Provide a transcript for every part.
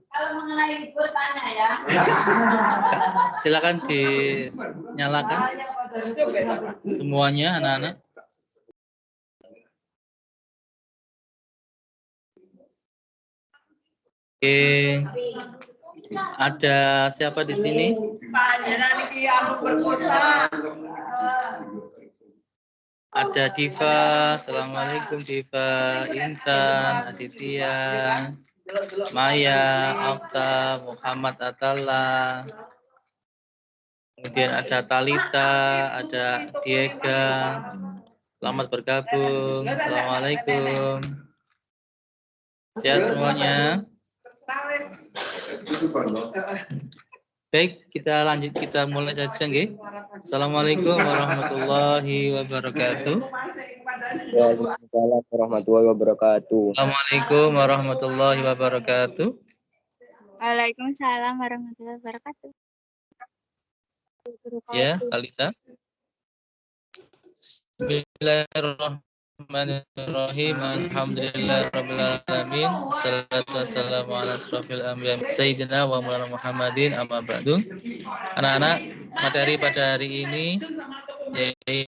Kalau mengenai libur tanya ya. Silakan dinyalakan semuanya anak-anak. Oke. Ada siapa di sini? Ada Diva, assalamualaikum Diva, Intan, Aditya, Maya, Okta, Muhammad Atala. Kemudian ada Talita, ada Diega. Selamat bergabung. Assalamualaikum. Sehat semuanya. Baik, kita lanjut, kita mulai saja nggih. Assalamualaikum warahmatullahi wabarakatuh. Waalaikumsalam warahmatullahi wabarakatuh. Assalamualaikum warahmatullahi wabarakatuh. Waalaikumsalam warahmatullahi wabarakatuh. Ya, Talita. Bismillahirrahmanirrahim. Alhamdulillahirabbil alamin. Wassalatu wassalamu ala asrofil anbiya sayyidina wa maulana Muhammadin amma ba'du. Anak-anak, materi pada hari ini yaitu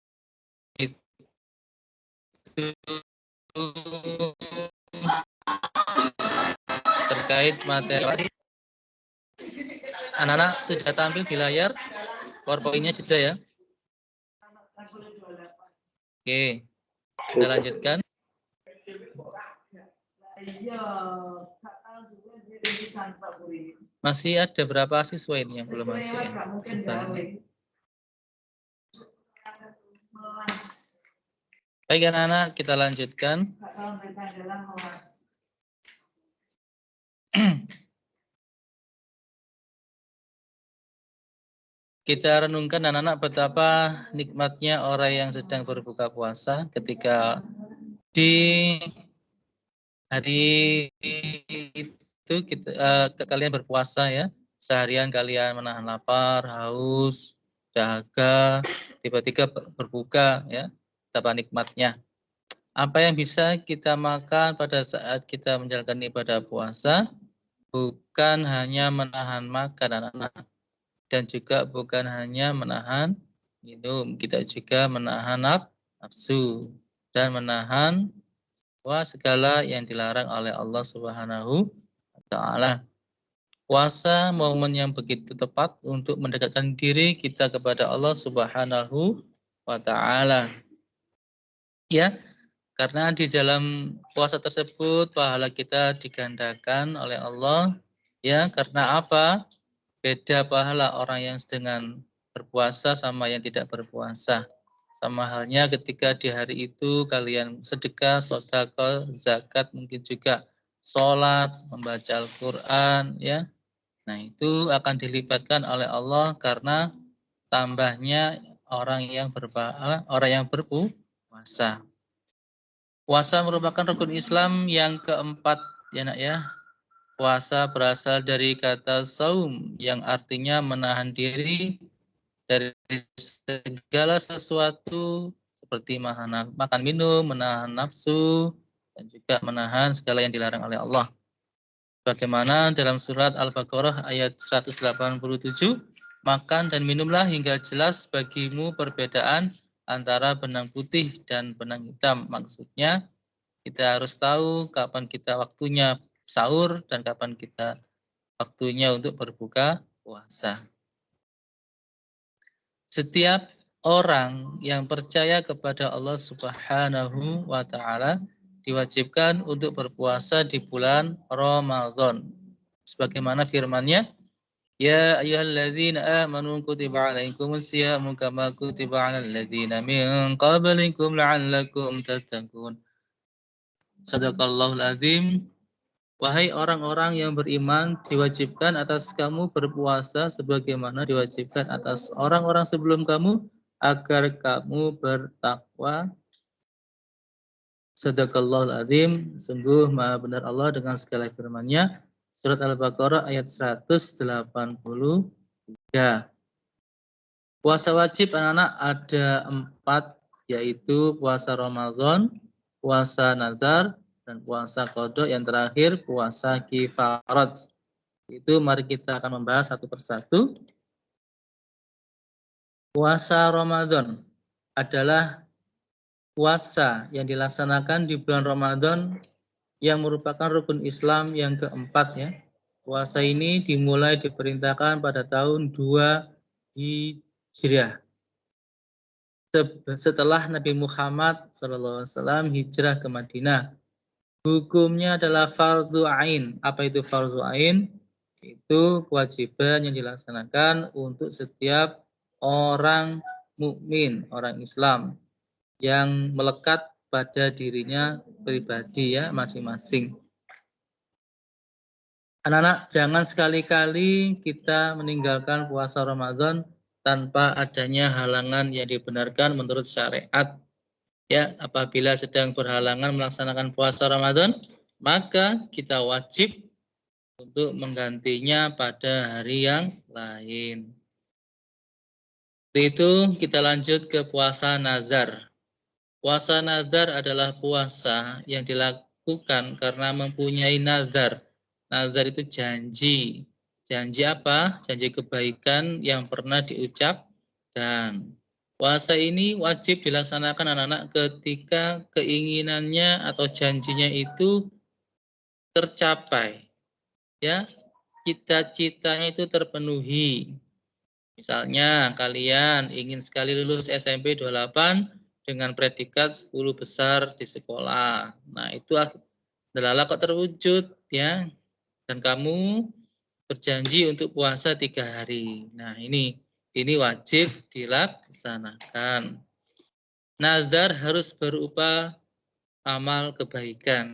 terkait materi. Anak-anak sudah tampil di layar PowerPoint-nya sudah ya? Oke, kita lanjutkan. Masih ada berapa siswa ini yang belum masuk ya? Coba. Baik anak-anak, kita lanjutkan. Kita renungkan anak-anak betapa nikmatnya orang yang sedang berbuka puasa ketika di hari itu kalian berpuasa ya, seharian kalian menahan lapar, haus, dahaga, tiba-tiba berbuka ya, betapa nikmatnya. Apa yang bisa kita makan pada saat kita menjalankan ibadah puasa bukan hanya menahan makan anak-anak, dan juga bukan hanya menahan minum, kita juga menahan nafsu dan menahan segala yang dilarang oleh Allah Subhanahu wa taala. Puasa momen yang begitu tepat untuk mendekatkan diri kita kepada Allah Subhanahu wa taala. Ya, karena di dalam puasa tersebut pahala kita digandakan oleh Allah. Ya, karena apa? Beda pahala orang yang sedang berpuasa sama yang tidak berpuasa. Sama halnya ketika di hari itu kalian sedekah, sedekah, zakat, mungkin juga sholat, membaca Al-Quran, ya. Nah itu akan dilibatkan oleh Allah karena tambahnya orang yang berpuasa. Puasa merupakan rukun Islam yang keempat, ya nak ya. Puasa berasal dari kata saum yang artinya menahan diri dari segala sesuatu seperti makan minum, menahan nafsu, dan juga menahan segala yang dilarang oleh Allah. Bagaimana dalam surat Al-Baqarah ayat 187, makan dan minumlah hingga jelas bagimu perbedaan antara benang putih dan benang hitam. Maksudnya kita harus tahu kapan kita waktunya sahur dan kapan kita waktunya untuk berbuka puasa. Setiap orang yang percaya kepada Allah Subhanahu wa taala diwajibkan untuk berpuasa di bulan Ramadan. Sebagaimana firman-Nya, ya ayyuhalladzina amanu kutiba alaikumusyamu kama kutiba alal ladzina min qablikum la'allakum tattaqun. Shadaqallahul azim. Wahai orang-orang yang beriman, diwajibkan atas kamu berpuasa sebagaimana diwajibkan atas orang-orang sebelum kamu agar kamu bertakwa. Shadaqallahul azim. Sungguh maha benar Allah dengan segala firman-Nya. Surat Al-Baqarah ayat 183. Puasa wajib anak-anak ada 4, yaitu puasa Ramadan, puasa nazar, dan puasa qadha yang terakhir puasa kifarat. Itu mari kita akan membahas satu persatu. Puasa Ramadan adalah puasa yang dilaksanakan di bulan Ramadan yang merupakan rukun Islam yang keempat ya. Puasa ini dimulai diperintahkan pada tahun 2 Hijriah. Setelah Nabi Muhammad SAW hijrah ke Madinah. Hukumnya adalah fardu ain. Apa itu fardu ain? Itu kewajiban yang dilaksanakan untuk setiap orang mukmin, orang Islam yang melekat pada dirinya pribadi ya masing-masing. Anak-anak, jangan sekali-kali kita meninggalkan puasa Ramadan tanpa adanya halangan yang dibenarkan menurut syariat. Ya, apabila sedang berhalangan melaksanakan puasa Ramadan, maka kita wajib untuk menggantinya pada hari yang lain. Itu kita lanjut ke puasa nazar. Puasa nazar adalah puasa yang dilakukan karena mempunyai nazar. Nazar itu janji. Janji apa? Janji kebaikan yang pernah diucapkan. Puasa ini wajib dilaksanakan anak-anak ketika keinginannya atau janjinya itu tercapai. Ya, cita-citanya itu terpenuhi. Misalnya kalian ingin sekali lulus SMP 28 dengan predikat 10 besar di sekolah. Nah, itu adalah kok terwujud ya. Dan kamu berjanji untuk puasa 3 hari. Nah, ini wajib dilaksanakan. Nazar harus berupa amal kebaikan.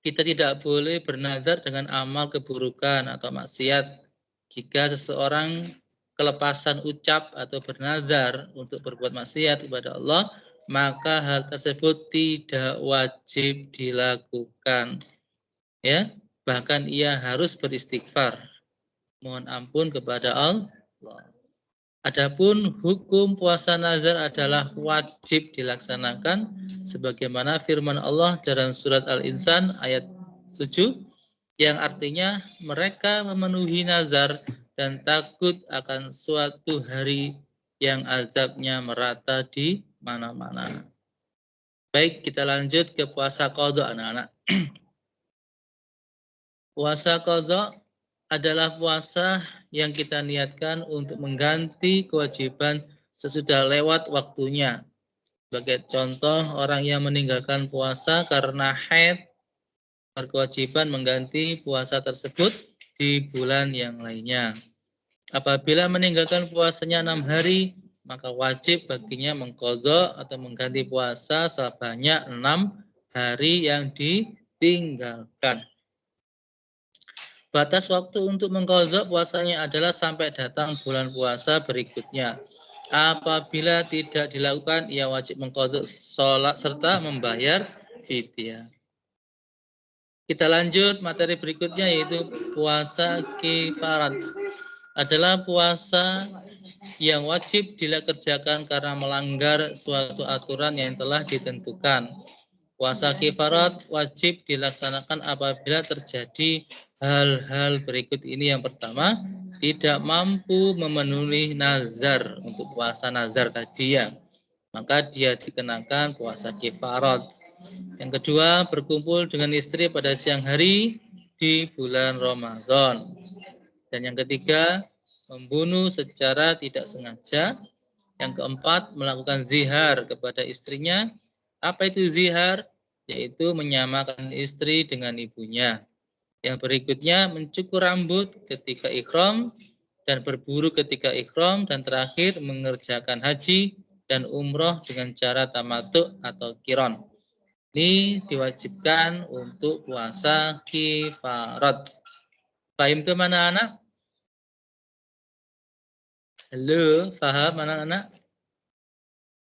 Kita tidak boleh bernazar dengan amal keburukan atau maksiat. Jika seseorang kelepasan ucap atau bernazar untuk berbuat maksiat kepada Allah, maka hal tersebut tidak wajib dilakukan. Ya, bahkan ia harus beristighfar, mohon ampun kepada Allah. Adapun hukum puasa nazar adalah wajib dilaksanakan sebagaimana firman Allah dalam surat Al-Insan ayat 7 yang artinya mereka memenuhi nazar dan takut akan suatu hari yang azabnya merata di mana-mana. Baik, kita lanjut ke puasa qadha anak-anak. Puasa qadha adalah puasa yang kita niatkan untuk mengganti kewajiban sesudah lewat waktunya. Sebagai contoh, orang yang meninggalkan puasa karena haid berkewajiban mengganti puasa tersebut di bulan yang lainnya. Apabila meninggalkan puasanya 6 hari, maka wajib baginya mengqadha atau mengganti puasa sebanyak 6 hari yang ditinggalkan. Batas waktu untuk mengqadha puasanya adalah sampai datang bulan puasa berikutnya. Apabila tidak dilakukan, ia wajib mengqadha sholat serta membayar fidyah. Kita lanjut materi berikutnya yaitu puasa kifarat. Adalah puasa yang wajib dikerjakan karena melanggar suatu aturan yang telah ditentukan. Puasa kifarat wajib dilaksanakan apabila terjadi hal-hal berikut ini. Yang pertama, tidak mampu memenuhi nazar untuk puasa nazar tadi ya, maka dia dikenakan puasa kifarat. Yang kedua, berkumpul dengan istri pada siang hari di bulan Ramadan. Dan yang ketiga, membunuh secara tidak sengaja. Yang keempat, melakukan zihar kepada istrinya. Apa itu zihar? Yaitu menyamakan istri dengan ibunya. Yang berikutnya, mencukur rambut ketika ihram dan berburu ketika ihram. Dan terakhir, mengerjakan haji dan umroh dengan cara tamattu atau qiran. Ini diwajibkan untuk puasa kifarat. Paham itu mana anak? Halo, paham anak-anak?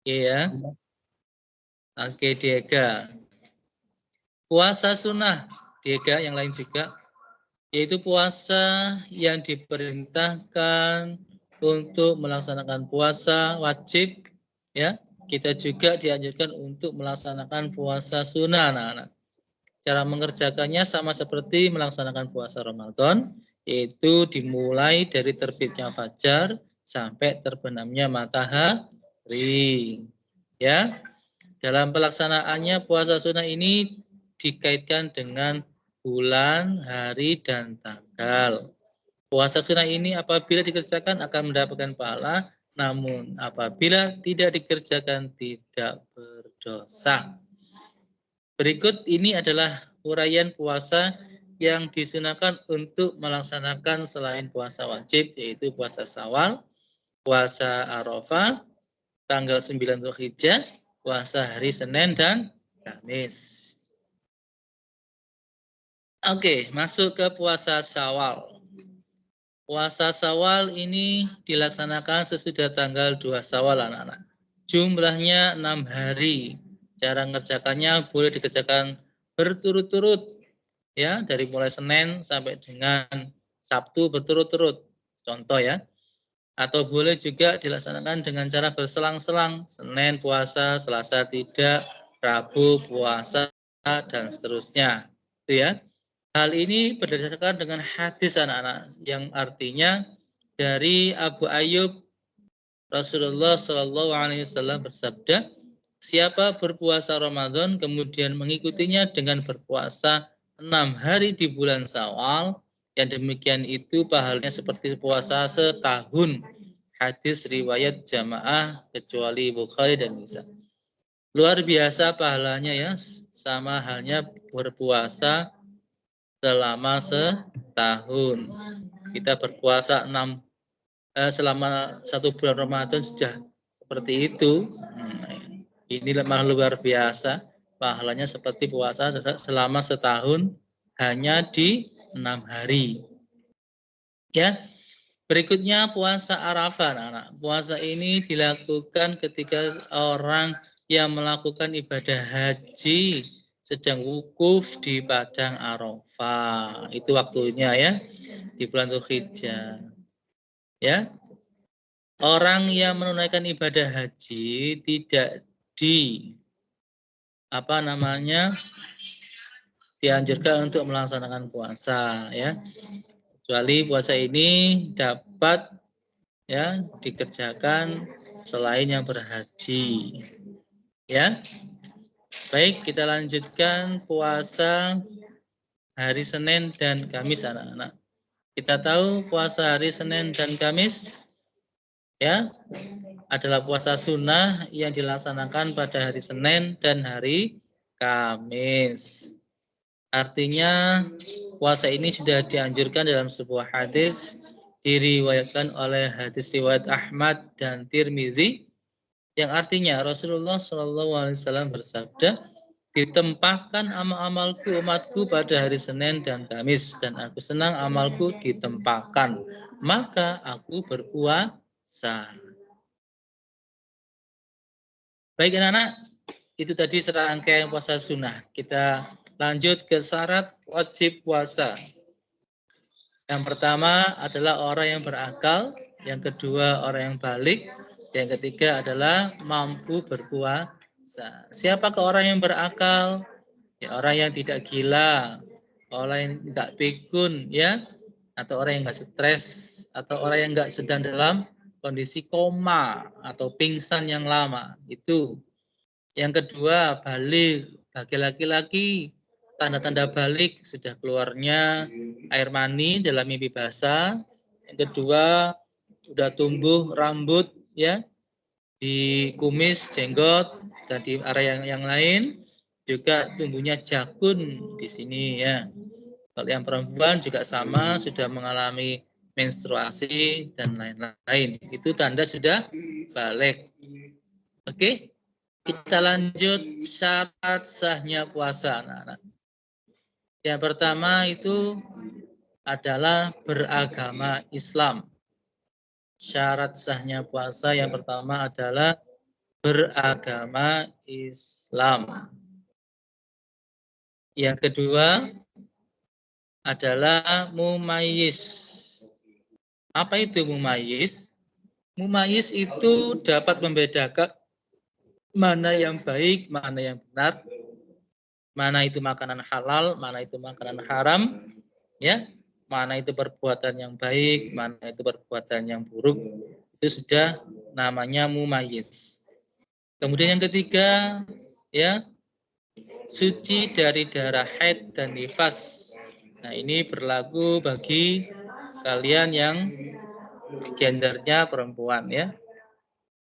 Iya. Oke, Diega. Puasa sunnah, Diega, yang lain juga, yaitu puasa yang diperintahkan untuk melaksanakan puasa wajib, ya. Kita juga dianjurkan untuk melaksanakan puasa sunnah, anak-anak. Cara mengerjakannya sama seperti melaksanakan puasa Ramadan, yaitu dimulai dari terbitnya fajar sampai terbenamnya matahari. Ya, dalam pelaksanaannya puasa sunnah ini dikaitkan dengan bulan, hari, dan tanggal. Puasa sunnah ini apabila dikerjakan akan mendapatkan pahala, namun apabila tidak dikerjakan tidak berdosa. Berikut ini adalah uraian puasa yang disunahkan untuk melaksanakan selain puasa wajib, yaitu puasa Syawal, puasa Arafah, tanggal 9 Dzulhijjah, puasa hari Senin dan Kamis. Oke, masuk ke puasa Syawal. Puasa Syawal ini dilaksanakan sesudah tanggal 2 Syawal, anak-anak. Jumlahnya 6 hari. Cara mengerjakannya boleh dikerjakan berturut-turut, ya, dari mulai Senin sampai dengan Sabtu berturut-turut. Contoh ya. Atau boleh juga dilaksanakan dengan cara berselang-selang. Senin puasa, Selasa tidak, Rabu puasa, dan seterusnya. Itu ya. Hal ini berdasarkan dengan hadis anak-anak yang artinya dari Abu Ayyub Rasulullah Shallallahu Alaihi Wasallam bersabda, siapa berpuasa Ramadan kemudian mengikutinya dengan berpuasa 6 hari di bulan Syawal, yang demikian itu pahalanya seperti puasa setahun. Hadis riwayat jamaah kecuali Bukhari dan Muslim. Luar biasa pahalanya ya, sama halnya berpuasa selama setahun. Kita berpuasa selama 1 bulan Ramadan sudah seperti itu. Ini malah luar biasa. Pahalanya seperti puasa selama setahun hanya di 6 hari. Ya. Berikutnya puasa Arafah, anak-anak. Puasa ini dilakukan ketika orang yang melakukan ibadah haji sedang wukuf di padang Arafah. Itu waktunya ya, di bulan Dzulhijjah. Ya. Orang yang menunaikan ibadah haji tidak dianjurkan untuk melaksanakan puasa ya. Kecuali puasa ini dapat ya dikerjakan selain yang berhaji. Ya. Baik, kita lanjutkan puasa hari Senin dan Kamis, anak-anak. Kita tahu puasa hari Senin dan Kamis ya adalah puasa sunnah yang dilaksanakan pada hari Senin dan hari Kamis. Artinya puasa ini sudah dianjurkan dalam sebuah hadis diriwayatkan oleh hadis riwayat Ahmad dan Tirmizi, yang artinya Rasulullah SAW bersabda, ditempahkan amal-amalku umatku pada hari Senin dan Kamis, dan aku senang amalku ditempahkan, maka aku berpuasa. Baik anak-anak, itu tadi serangkaian puasa sunnah. Kita lanjut ke syarat wajib puasa. Yang pertama adalah orang yang berakal, yang kedua orang yang balik, yang ketiga adalah mampu berpuasa. Siapakah orang yang berakal? Ya, orang yang tidak gila, orang yang tidak pikun, ya, atau orang yang nggak stres, atau orang yang nggak sedang dalam kondisi koma atau pingsan yang lama. Itu. Yang kedua, balik. Bagi laki-laki, tanda-tanda balik sudah keluarnya air mani dalam mimpi basah. Yang kedua, sudah tumbuh rambut ya di kumis, jenggot, dan di area yang lain juga tumbuhnya jakun di sini ya. Kalau yang perempuan juga sama, sudah mengalami menstruasi dan lain-lain. Itu tanda sudah balik. Oke. Kita lanjut syarat sahnya puasa, anak-anak. Yang pertama itu adalah beragama Islam. Syarat sahnya puasa yang pertama adalah beragama Islam. Yang kedua adalah mumayyiz. Apa itu mumayyiz? Mumayyiz itu dapat membedakan mana yang baik, mana yang benar, mana itu makanan halal, mana itu makanan haram, ya, mana itu perbuatan yang baik, mana itu perbuatan yang buruk, itu sudah namanya mumayyiz. Kemudian yang ketiga, ya, suci dari darah haid dan nifas. Nah, ini berlaku bagi kalian yang gendernya perempuan, ya.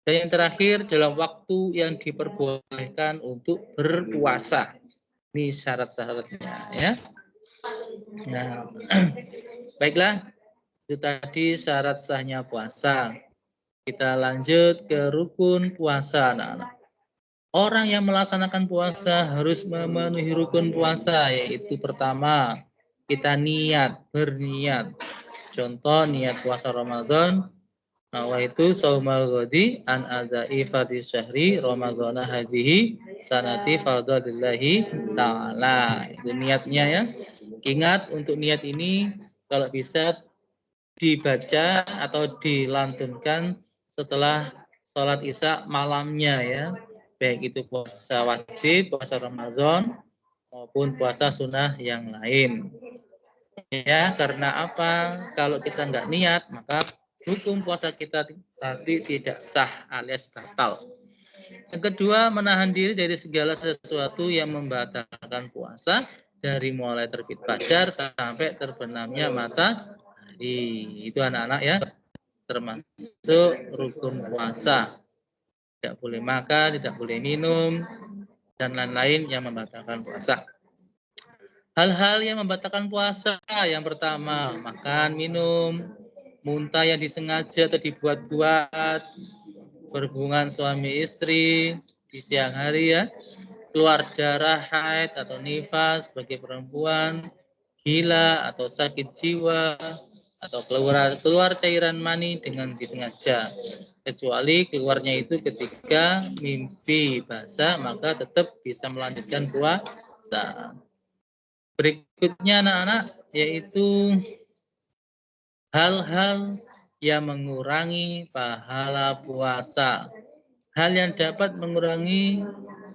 Dan yang terakhir, dalam waktu yang diperbolehkan untuk berpuasa. Ini syarat-syaratnya, ya. Nah, baiklah, itu tadi syarat sahnya puasa. Kita lanjut ke rukun puasa, anak-anak. Orang yang melaksanakan puasa harus memenuhi rukun puasa, yaitu pertama, kita berniat. Contoh niat puasa Ramadan, nawaitu saumal ghadi an adza'i fardhi syahri ramadhana hadhihi sanati fardhillahi ta'ala. Itu niatnya, ya. Ingat, untuk niat ini kalau bisa dibaca atau dilantunkan setelah sholat isya malamnya, ya. Baik itu puasa wajib, puasa Ramadan maupun puasa sunnah yang lain. Ya, karena apa? Kalau kita nggak niat, maka hukum puasa kita tadi tidak sah alias batal. Yang kedua, menahan diri dari segala sesuatu yang membatalkan puasa dari mulai terbit fajar sampai terbenamnya matahari. Itu anak-anak, ya, termasuk rukun puasa. Tidak boleh makan, tidak boleh minum, dan lain-lain yang membatalkan puasa. Hal-hal yang membatalkan puasa, yang pertama, makan, minum, muntah yang disengaja atau dibuat-buat, berhubungan suami istri di siang hari, ya, keluar darah haid atau nifas bagi perempuan, gila atau sakit jiwa, atau keluar cairan mani dengan disengaja. Kecuali keluarnya itu ketika mimpi basah, maka tetap bisa melanjutkan puasa. Berikutnya anak-anak, yaitu hal-hal yang mengurangi pahala puasa. Hal yang dapat mengurangi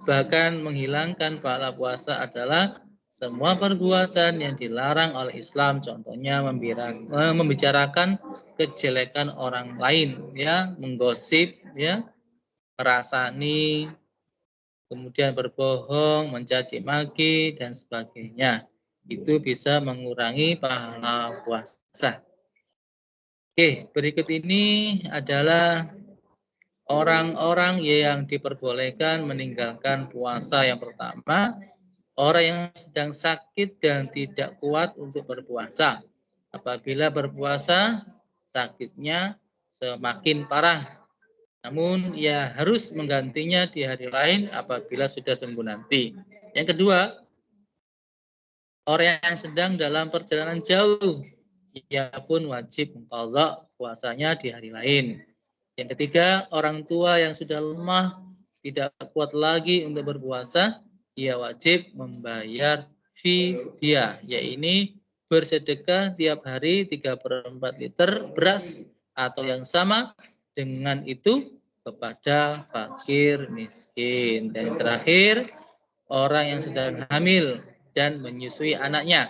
bahkan menghilangkan pahala puasa adalah semua perbuatan yang dilarang oleh Islam. Contohnya membicarakan kejelekan orang lain, ya, menggosip, ya, merasani, kemudian berbohong, mencaci maki, dan sebagainya. Itu bisa mengurangi pahala puasa. Oke, berikut ini adalah orang-orang yang diperbolehkan meninggalkan puasa. Yang pertama, orang yang sedang sakit dan tidak kuat untuk berpuasa. Apabila berpuasa, sakitnya semakin parah. Namun ia harus menggantinya di hari lain apabila sudah sembuh nanti. Yang kedua, orang yang sedang dalam perjalanan jauh, ia pun wajib mengqadha puasanya di hari lain. Yang ketiga, orang tua yang sudah lemah, tidak kuat lagi untuk berpuasa, ia wajib membayar fidyah, yaitu bersedekah tiap hari 3/4 liter beras atau yang sama dengan itu kepada fakir miskin. Dan yang terakhir, orang yang sedang hamil dan menyusui anaknya.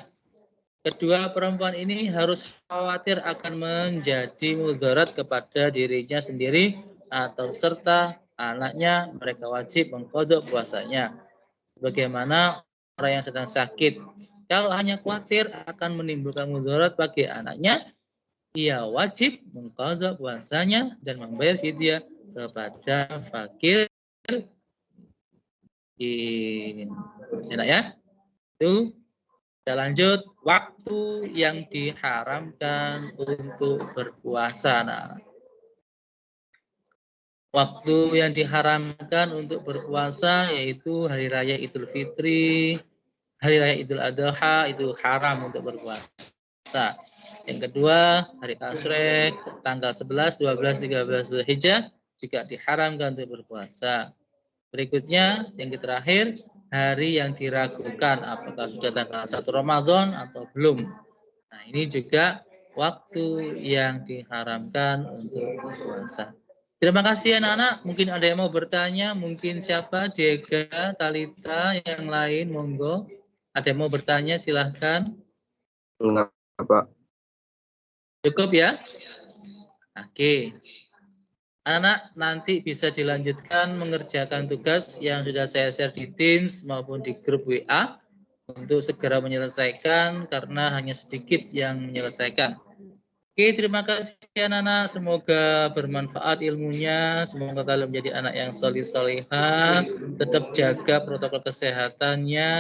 Kedua perempuan ini harus khawatir akan menjadi mudarat kepada dirinya sendiri atau serta anaknya. Mereka wajib mengqadha puasanya. Bagaimana orang yang sedang sakit, kalau hanya khawatir akan menimbulkan mudarat bagi anaknya, ia wajib mengqadha puasanya dan membayar fidyah kepada fakir. Enak, ya? Itu. Kita lanjut, waktu yang diharamkan untuk berpuasa. Nah, waktu yang diharamkan untuk berpuasa yaitu hari raya Idul Fitri, hari raya Idul Adha, itu haram untuk berpuasa. Yang kedua, hari Asyura, tanggal 11, 12, 13 Zulhijjah juga diharamkan untuk berpuasa. Berikutnya, yang terakhir, hari yang diragukan apakah sudah tanggal 1 Ramadan atau belum. Nah, ini juga waktu yang diharamkan untuk berpuasa. Terima kasih anak-anak. Mungkin ada yang mau bertanya. Mungkin siapa? Diega, Talita, yang lain. Monggo. Ada yang mau bertanya? Silahkan. Enggak, Pak. Cukup ya? Oke. Anak-anak nanti bisa dilanjutkan mengerjakan tugas yang sudah saya share di Teams maupun di grup WA untuk segera menyelesaikan karena hanya sedikit yang menyelesaikan. Oke, terima kasih anak-anak. Semoga bermanfaat ilmunya. Semoga kalian menjadi anak yang solih-solihah. Tetap jaga protokol kesehatannya.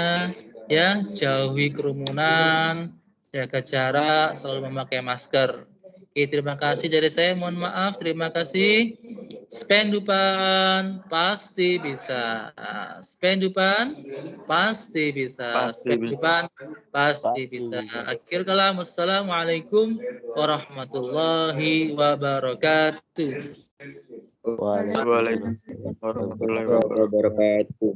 Ya, jauhi kerumunan, jaga jarak, selalu memakai masker. Oke, terima kasih dari saya. Mohon maaf. Terima kasih. Spendupan pasti bisa. Spendupan pasti bisa. Spendupan pasti bisa. Akhir kalam. Wassalamualaikum warahmatullahi wabarakatuh. Waalaikumsalam warahmatullahi wabarakatuh.